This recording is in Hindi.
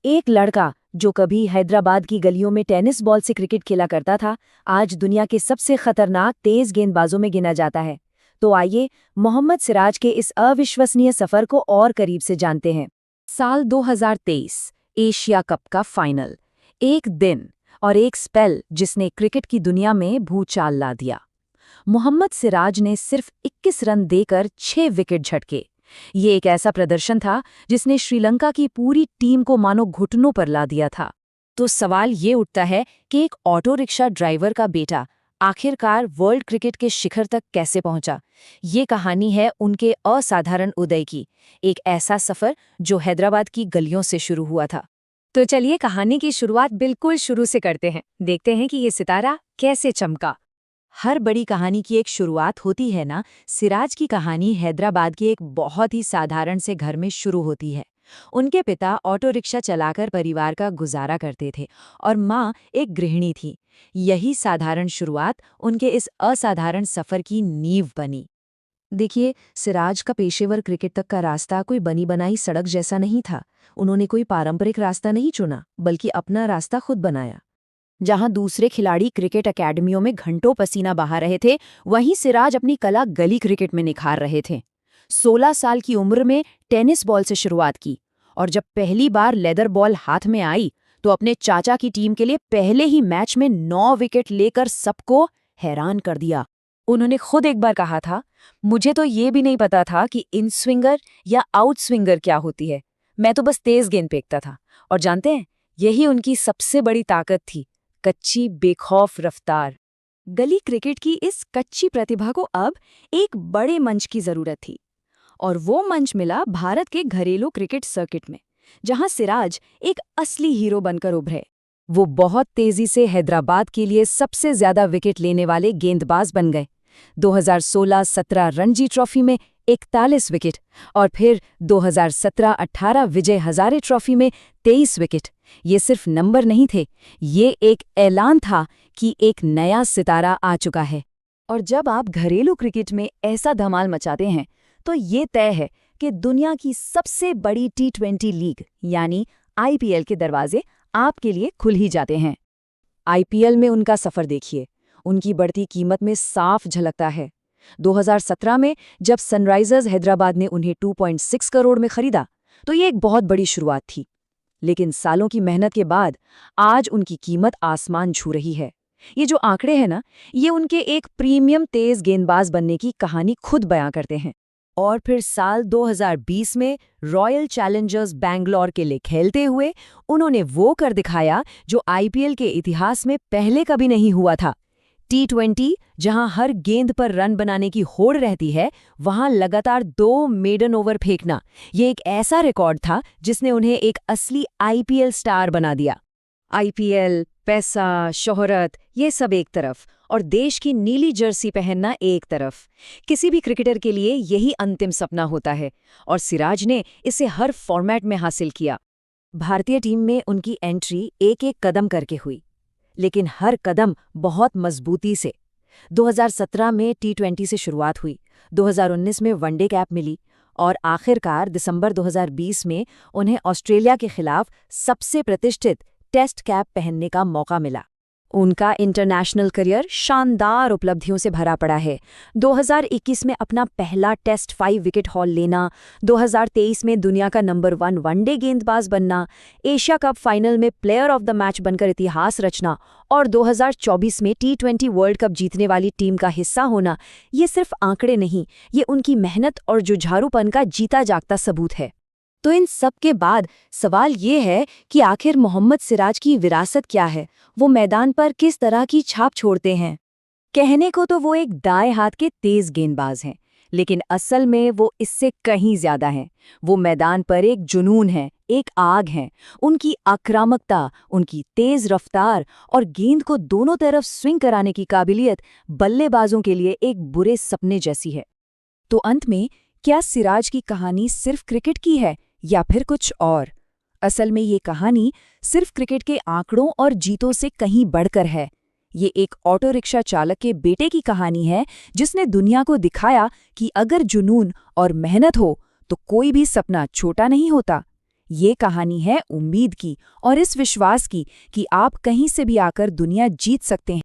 एक लड़का जो कभी हैदराबाद की गलियों में टेनिस बॉल से क्रिकेट खेला करता था, आज दुनिया के सबसे खतरनाक तेज गेंदबाजों में गिना जाता है। तो आइए मोहम्मद सिराज के इस अविश्वसनीय सफर को और करीब से जानते हैं। साल 2023, एशिया कप का फाइनल। एक दिन और एक स्पेल जिसने क्रिकेट की दुनिया में भूचाल ला दिया। मोहम्मद सिराज ने सिर्फ 21 रन देकर 6 विकेट झटके। ये एक ऐसा प्रदर्शन था जिसने श्रीलंका की पूरी टीम को मानो घुटनों पर ला दिया था। तो सवाल ये उठता है कि एक ऑटो रिक्शा ड्राइवर का बेटा आखिरकार वर्ल्ड क्रिकेट के शिखर तक कैसे पहुंचा। ये कहानी है उनके असाधारण उदय की, एक ऐसा सफर जो हैदराबाद की गलियों से शुरू हुआ था। तो चलिए कहानी की शुरुआत बिल्कुल शुरू से करते हैं। देखते हैं कि ये सितारा कैसे चमका। हर बड़ी कहानी की एक शुरुआत होती है ना। सिराज की कहानी हैदराबाद के एक बहुत ही साधारण से घर में शुरू होती है। उनके पिता ऑटो रिक्शा चलाकर परिवार का गुजारा करते थे और माँ एक गृहिणी थी। यही साधारण शुरुआत उनके इस असाधारण सफर की नींव बनी। देखिए, सिराज का पेशेवर क्रिकेट तक का रास्ता कोई बनी बनाई सड़क जैसा नहीं था। उन्होंने कोई पारंपरिक रास्ता नहीं चुना, बल्कि अपना रास्ता खुद बनाया। जहां दूसरे खिलाड़ी क्रिकेट अकेडमियों में घंटों पसीना बहा रहे थे, वहीं सिराज अपनी कला गली क्रिकेट में निखार रहे थे। 16 साल की उम्र में टेनिस बॉल से शुरुआत की और जब पहली बार लेदर बॉल हाथ में आई तो अपने चाचा की टीम के लिए पहले ही मैच में 9 विकेट लेकर सबको हैरान कर दिया। उन्होंने खुद एक बार कहा था, मुझे तो ये भी नहीं पता था कि इन स्विंगर या आउट स्विंगर क्या होती है। मैं तो बस तेज गेंद फेंकता था। और जानते हैं, यही उनकी सबसे बड़ी ताकत थी, कच्ची बेखौफ रफ्तार। गली क्रिकेट की इस कच्ची प्रतिभा को अब एक बड़े मंच की जरूरत थी, और वो मंच मिला भारत के घरेलू क्रिकेट सर्किट में, जहां सिराज एक असली हीरो बनकर उभरे। वो बहुत तेजी से हैदराबाद के लिए सबसे ज्यादा विकेट लेने वाले गेंदबाज बन गए। 2016-17 रणजी ट्रॉफी में 41 विकेट और फिर 2017-18 विजय हजारे ट्रॉफी में 23 विकेट। ये सिर्फ नंबर नहीं थे, ये एक ऐलान था कि एक नया सितारा आ चुका है। और जब आप घरेलू क्रिकेट में ऐसा धमाल मचाते हैं तो ये तय है कि दुनिया की सबसे बड़ी T20 लीग यानी IPL के दरवाजे आपके लिए खुल ही जाते हैं। IPL में उनका सफर देखिए, उनकी बढ़ती कीमत में साफ झलकता है। 2017 में जब सनराइजर्स हैदराबाद ने उन्हें 2.6 करोड़ में खरीदा तो ये एक बहुत बड़ी शुरुआत थी। लेकिन सालों की मेहनत के बाद आज उनकी कीमत आसमान छू रही है। ये जो आंकड़े हैं ना, ये उनके एक प्रीमियम तेज गेंदबाज बनने की कहानी खुद बयां करते हैं। और फिर साल 2020 में रॉयल चैलेंजर्स बैंगलोर के लिए खेलते हुए उन्होंने वो कर दिखाया जो IPL के इतिहास में पहले कभी नहीं हुआ था। T20 जहां हर गेंद पर रन बनाने की होड़ रहती है, वहां लगातार 2 मेडन ओवर फेंकना, ये एक ऐसा रिकॉर्ड था जिसने उन्हें एक असली IPL स्टार बना दिया। IPL, पैसा, शोहरत, ये सब एक तरफ, और देश की नीली जर्सी पहनना एक तरफ। किसी भी क्रिकेटर के लिए यही अंतिम सपना होता है, और सिराज ने इसे हर फॉर्मेट में हासिल किया। भारतीय टीम में उनकी एंट्री एक-एक कदम करके हुई, लेकिन हर कदम बहुत मजबूती से। 2017 में T20 से शुरुआत हुई, 2019 में वनडे कैप मिली और आखिरकार दिसंबर 2020 में उन्हें ऑस्ट्रेलिया के खिलाफ सबसे प्रतिष्ठित टेस्ट कैप पहनने का मौका मिला। उनका इंटरनेशनल करियर शानदार उपलब्धियों से भरा पड़ा है। 2021 में अपना पहला टेस्ट 5 विकेट हॉल लेना, 2023 में दुनिया का नंबर 1 वनडे गेंदबाज बनना, एशिया कप फाइनल में प्लेयर ऑफ द मैच बनकर इतिहास रचना और 2024 में T20 वर्ल्ड कप जीतने वाली टीम का हिस्सा होना, ये सिर्फ आंकड़े नहीं, ये उनकी मेहनत और जुझारूपन का जीता जागता सबूत है। तो इन सब के बाद सवाल ये है कि आखिर मोहम्मद सिराज की विरासत क्या है, वो मैदान पर किस तरह की छाप छोड़ते हैं। कहने को तो वो एक दाएं हाथ के तेज गेंदबाज हैं, लेकिन असल में वो इससे कहीं ज्यादा हैं। वो मैदान पर एक जुनून है, एक आग है। उनकी आक्रामकता, उनकी तेज रफ्तार और गेंद को दोनों तरफ स्विंग कराने की काबिलियत बल्लेबाजों के लिए एक बुरे सपने जैसी है। तो अंत में क्या सिराज की कहानी सिर्फ क्रिकेट की है या फिर कुछ और? असल में ये कहानी सिर्फ क्रिकेट के आंकड़ों और जीतों से कहीं बढ़कर है। ये एक ऑटो रिक्शा चालक के बेटे की कहानी है जिसने दुनिया को दिखाया कि अगर जुनून और मेहनत हो तो कोई भी सपना छोटा नहीं होता। ये कहानी है उम्मीद की और इस विश्वास की कि आप कहीं से भी आकर दुनिया जीत सकते हैं।